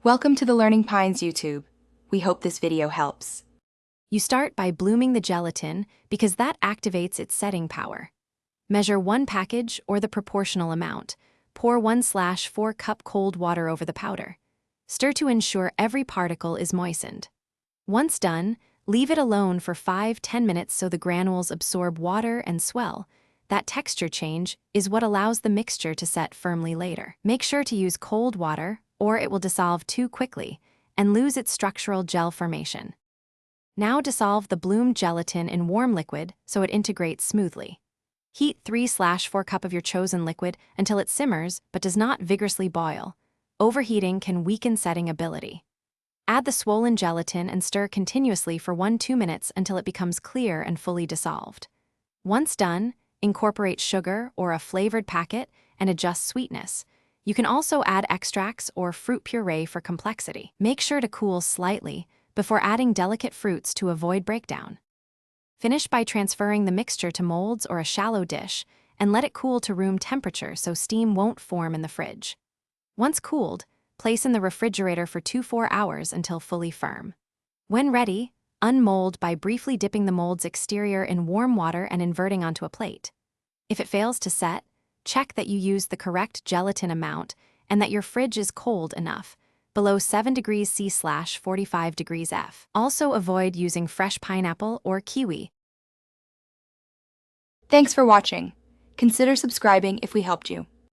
Welcome to the Learning Pines YouTube. We hope this video helps. You start by blooming the gelatin because that activates its setting power. Measure 1 package or the proportional amount. Pour 1/4 cup cold water over the powder. Stir to ensure every particle is moistened. Once done, leave it alone for 5–10 minutes so the granules absorb water and swell. That texture change is what allows the mixture to set firmly later. Make sure to use cold water or it will dissolve too quickly and lose its structural gel formation. Now dissolve the bloomed gelatin in warm liquid so it integrates smoothly. Heat 3/4 cup of your chosen liquid until it simmers but does not vigorously boil. Overheating can weaken setting ability. Add the swollen gelatin and stir continuously for 1–2 minutes until it becomes clear and fully dissolved. Once done, incorporate sugar or a flavored packet and adjust sweetness. You can also add extracts or fruit puree for complexity. Make sure to cool slightly before adding delicate fruits to avoid breakdown. Finish by transferring the mixture to molds or a shallow dish and let it cool to room temperature so steam won't form in the fridge. Once cooled, place in the refrigerator for 2–4 hours until fully firm. When ready, unmold by briefly dipping the mold's exterior in warm water and inverting onto a plate. If it fails to set, check that you use the correct gelatin amount and that your fridge is cold enough, below 7 degrees C/45 degrees F. Also avoid using fresh pineapple or kiwi. Thanks for watching. Consider subscribing if we helped you.